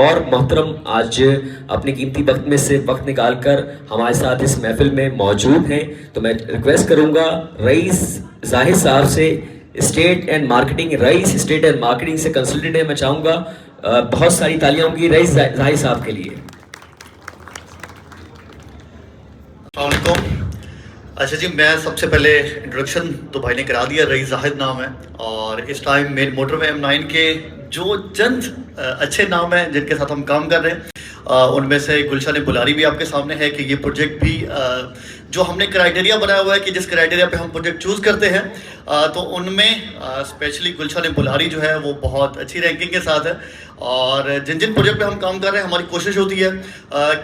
और मोहतरम आज अपने कीमती वक्त में से वक्त निकालकर हमारे साथ इस महफिल में मौजूद हैं, तो मैं रिक्वेस्ट करूंगा रईस जाहिद साहब से, state and marketing, Raees state and marketing से कंसल्टेंट है। मैं चाहूंगा बहुत सारी तालियां होंगी रईस जाहिद साहब के लिए। अच्छा जी, मैं सबसे पहले इंट्रोडक्शन तो भाई ने करा दिया, रईस जाहिद नाम है। और इस टाइम मेन मोटरवे M9 के जो चंद अच्छे नाम हैं जिनके साथ हम काम कर रहे हैं, उनमें से गुलशन बुलारी भी आपके सामने है कि ये प्रोजेक्ट भी जो हमने क्राइटेरिया बनाया हुआ है कि जिस क्राइटेरिया पे हम प्रोजेक्ट चूज़ करते हैं, तो उनमें स्पेशली गुलशन बुलारी जो है वो बहुत अच्छी रैंकिंग के साथ है। और जिन जिन प्रोजेक्ट पे हम काम कर रहे हैं, हमारी कोशिश होती है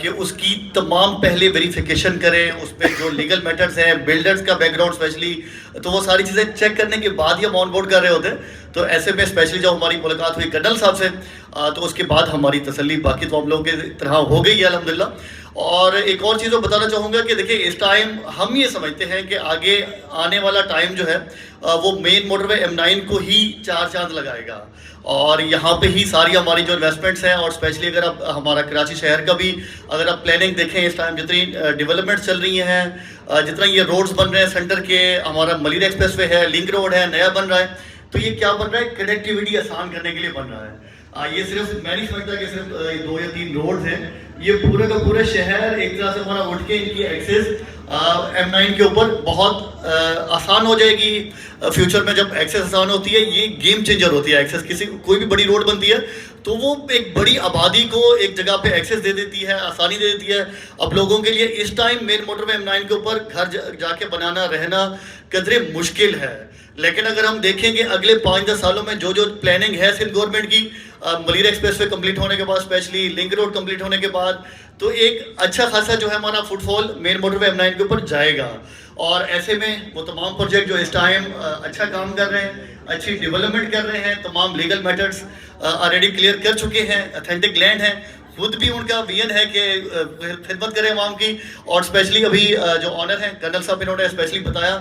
कि उसकी तमाम पहले वेरिफिकेशन करें, उस पर जो लीगल मैटर्स हैं, बिल्डर्स का बैकग्राउंड स्पेशली, तो वो सारी चीज़ें चेक करने के बाद ही हम ऑन बोर्ड कर रहे होते हैं। तो ऐसे में स्पेशली जब हमारी मुलाकात हुई कर्नल साहब से, तो उसके बाद हमारी तसल्ली बाकी तो हम लोगों की तरह हो गई है अल्हम्दुलिल्लाह। और एक और चीज़ बताना चाहूँगा कि देखिए, इस टाइम हम ये समझते हैं कि आगे आने वाला टाइम जो है वो मेन मोटरवे M9 को ही चार चांद लगाएगा। और यहाँ पे ही सारी हमारी जो इन्वेस्टमेंट्स हैं, और स्पेशली अगर आप हमारा कराची शहर का भी अगर आप प्लानिंग देखें, इस टाइम जितनी डेवलपमेंट चल रही हैं, जितना ये रोड्स बन रहे हैं सेंटर के, हमारा मलिर एक्सप्रेस वे है, लिंक रोड है, नया बन रहा है, तो ये क्या बन रहा है, कनेक्टिविटी आसान करने के लिए बन रहा है। ये सिर्फ मैं नहीं समझता कि सिर्फ 2 या 3 रोड हैं, ये पूरे का पूरे शहर एक तरह से हमारा उठ के इनकी एक्सेस M9 के ऊपर बहुत आसान हो जाएगी। फ्यूचर में जब एक्सेस आसान होती है, ये गेम चेंजर होती है एक्सेस। कोई भी बड़ी रोड बनती है तो वो एक बड़ी आबादी को एक जगह पे एक्सेस दे देती है, आसानी दे देती है। अब लोगों के लिए इस टाइम मेन मोटरवे M9 के ऊपर घर जाके बनाना रहना कदरे मुश्किल है। लेकिन अगर हम देखेंगे अगले 5-10 सालों में जो जो प्लानिंग है सिंध गवर्नमेंट की, मलिर एक्सप्रेस वे कंप्लीट होने के बाद, स्पेशली लिंक रोड कंप्लीट होने के बाद, तो एक अच्छा खासा जो है हमारा फुटफॉल मेन मोटरवे M9 के ऊपर जाएगा। और ऐसे में वो तमाम प्रोजेक्ट जो इस टाइम अच्छा काम कर रहे हैं, अच्छी डेवलपमेंट कर रहे हैं, तमाम लीगल मैटर्स ऑलरेडी क्लियर कर चुके हैं, अथेंटिक लैंड है, खुद भी उनका विजन है कि खिदमत करें आवाम की। और स्पेशली अभी जो ऑनर हैं कर्नल साहब, इन्होंने स्पेशली बताया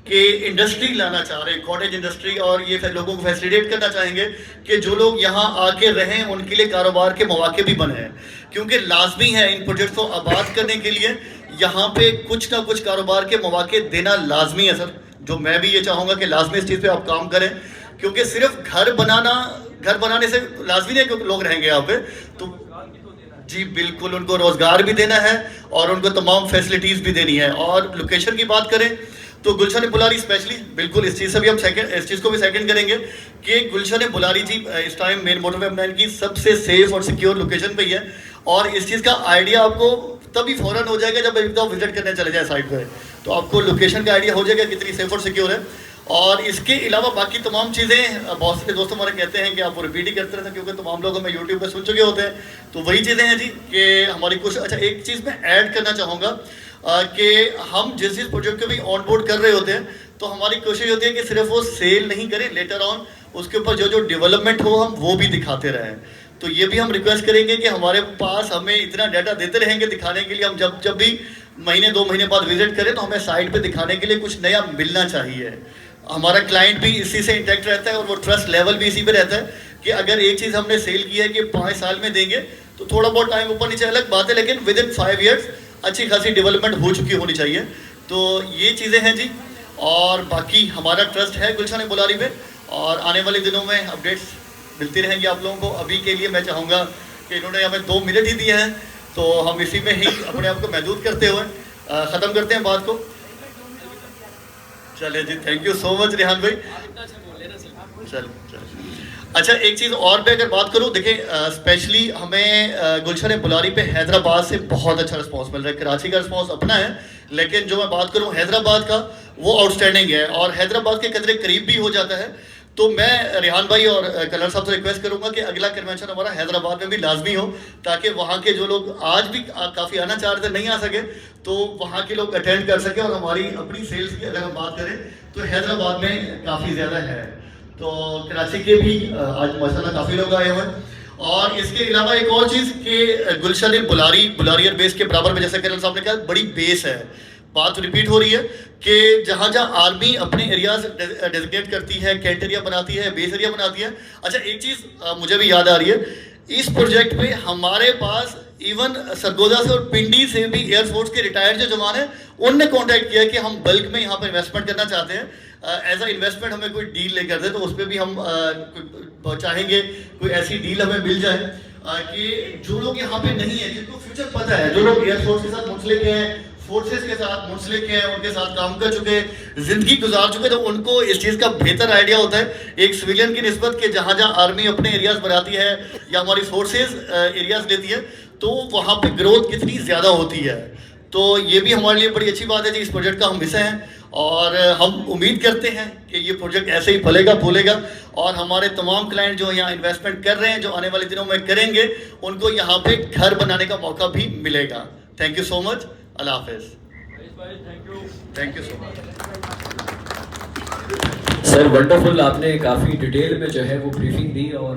कि इंडस्ट्री लाना चाह रहे हैं, कॉटेज इंडस्ट्री, और ये लोगों को फैसिलिटेट करना चाहेंगे कि जो लोग यहाँ आके रहें उनके लिए कारोबार के मौके भी बने हैं, क्योंकि लाजमी है इन प्रोजेक्ट को आबाद करने के लिए यहाँ पे कुछ ना कुछ कारोबार के मौके देना लाजमी है सर। जो मैं भी ये चाहूँगा कि लाजमी इस चीज़ पे आप काम करें, क्योंकि सिर्फ घर बनाने से लाजमी नहीं है कि लोग रहेंगे यहाँ पे। तो जी बिल्कुल, उनको रोज़गार भी देना है और उनको तमाम फैसिलिटीज़ भी देनी है। और लोकेशन की बात करें तो गुलशन बुलारी स्पेशली, बिल्कुल इस चीज़ से भी हम इस चीज़ को भी सेकंड करेंगे कि गुलशन बुलारी जी इस टाइम मेन मोटरवे M9 की सबसे सेफ और सिक्योर लोकेशन पे ही है। और इस चीज़ का आइडिया आपको तभी फ़ौरन हो जाएगा जब एक दफ़ा विजिट करने चले जाए साइट पे, तो आपको लोकेशन का आइडिया हो जाएगा कितनी सेफ और सिक्योर है। और इसके अलावा बाकी तमाम चीज़ें, बहुत से दोस्त हमारे कहते हैं कि आप वो रिपीट ही करते रहते हैं, क्योंकि तमाम लोग हमें यूट्यूब पर सुन चुके होते हैं। तो वही चीज़ें हैं जी कि हमारी कुछ, अच्छा एक चीज़ मैं ऐड करना चाहूँगा कि हम जिस प्रोजेक्ट को भी ऑन बोर्ड कर रहे होते हैं, तो हमारी कोशिश होती है कि सिर्फ वो सेल नहीं करें, लेटर ऑन उसके ऊपर जो जो डेवलपमेंट हो हम वो भी दिखाते रहें। तो ये भी हम रिक्वेस्ट करेंगे कि हमारे पास हमें इतना डाटा देते रहेंगे दिखाने के लिए। हम जब भी महीने 2 महीने बाद विजिट करें तो हमें साइट पे दिखाने के लिए कुछ नया मिलना चाहिए। हमारा क्लाइंट भी इसी से इंटैक्ट रहता है और वो ट्रस्ट लेवल भी इसी पे रहता है कि अगर एक चीज़ हमने सेल की है कि 5 साल में देंगे, तो थोड़ा बहुत टाइम ऊपर नीचे अलग बात है, लेकिन विद इन 5 ईयर्स अच्छी खासी डेवलपमेंट हो चुकी होनी चाहिए। तो ये चीज़ें हैं जी। और बाकी हमारा ट्रस्ट है गुलशन बुलारी पे, और आने वाले दिनों में अपडेट्स मिलती रहेंगी आप लोगों को। अभी के लिए मैं चाहूँगा कि इन्होंने हमें 2 मिनट ही दिए हैं, तो हम इसी में ही अपने आप को महदूद करते हुए ख़त्म करते हैं बात को। चले जी, thank you so much Rihan भाई। चल अच्छा, एक चीज़ और मैं अगर बात करूँ, देखिए स्पेशली हमें गुलशन बुलारी पे हैदराबाद से बहुत अच्छा रिस्पॉन्स मिल रहा है। कराची का रिस्पॉन्स अपना है, लेकिन जो मैं बात करूँ हैदराबाद का, वो आउटस्टैंडिंग है और हैदराबाद के कदरे करीब भी हो जाता है। तो मैं रिहान भाई और कर्नल साहब से रिक्वेस्ट करूंगा कि अगला कन्वेंशन हमारा हैदराबाद में भी लाजमी हो, ताकि वहाँ के जो लोग आज भी काफ़ी आना चाह रहे थे, नहीं आ सके, तो वहाँ के लोग अटेंड कर सके। और हमारी अपनी सेल्स की अगर हम बात करें तो हैदराबाद में काफ़ी ज़्यादा है, तो कराची के भी आज माशाल्लाह काफ़ी लोग आए हुए हैं। और इसके अलावा एक और चीज़ कि गुलशन बुलारियर बेस के बराबर में, जैसे कर्नल साहब ने कहा, बड़ी बेस है। बात रिपीट हो रही है कि जहाँ जहाँ आर्मी अपने एरियाज डेजिग्नेट करती है, कैंट एरिया बनाती है, बेस एरिया बनाती है। अच्छा एक चीज़ मुझे भी याद आ रही है, इस प्रोजेक्ट में हमारे पास इवन सरगोजा से और पिंडी से भी एयरफोर्स के रिटायर्ड जो जवान हैं उनने कांटेक्ट किया कि हम बल्क में यहाँ पर इन्वेस्टमेंट करना चाहते हैं। एज अ इन्वेस्टमेंट हमें कोई डील लेकर दे, तो उस पर भी हम चाहेंगे कोई ऐसी डील हमें मिल जाए कि जो लोग यहाँ पे नहीं है, जिनको फ्यूचर पता है, जो लोग एयरफोर्स के साथ मुंसलिक हैं, फोर्सेस के साथ मुंसलिक हैं, उनके साथ काम कर चुके, जिंदगी गुजार चुके, तो उनको इस चीज़ का बेहतर आइडिया होता है एक सिविलियन की निस्बत के जहाँ जहाँ आर्मी अपने एरियाज बनाती है या हमारी फोर्सेस एरियाज लेती है, तो वहाँ पे ग्रोथ कितनी ज़्यादा होती है। तो ये भी हमारे लिए बड़ी अच्छी बात है कि इस प्रोजेक्ट का हम हिस्सा हैं और हम उम्मीद करते हैं कि ये प्रोजेक्ट ऐसे ही फलेगा फूलेगा और हमारे तमाम क्लाइंट जो यहाँ इन्वेस्टमेंट कर रहे हैं, जो आने वाले दिनों में करेंगे, उनको यहाँ पे घर बनाने का मौका भी मिलेगा। Thank you so much. अल्लाह हाफिज़। Thank you so much sir, wonderful. आपने काफ़ी डिटेल में जो है वो ब्रीफिंग दी और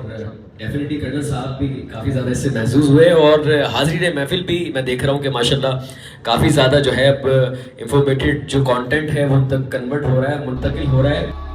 डेफिनेटली कर्नल साहब भी काफ़ी ज़्यादा इससे महसूस हुए और हाज़रीन महफिल भी मैं देख रहा हूँ कि माशाल्लाह काफ़ी ज़्यादा जो है अब इंफॉर्मेटिव जो कंटेंट है वो हम तक कन्वर्ट हो रहा है, मुंतकिल हो रहा है।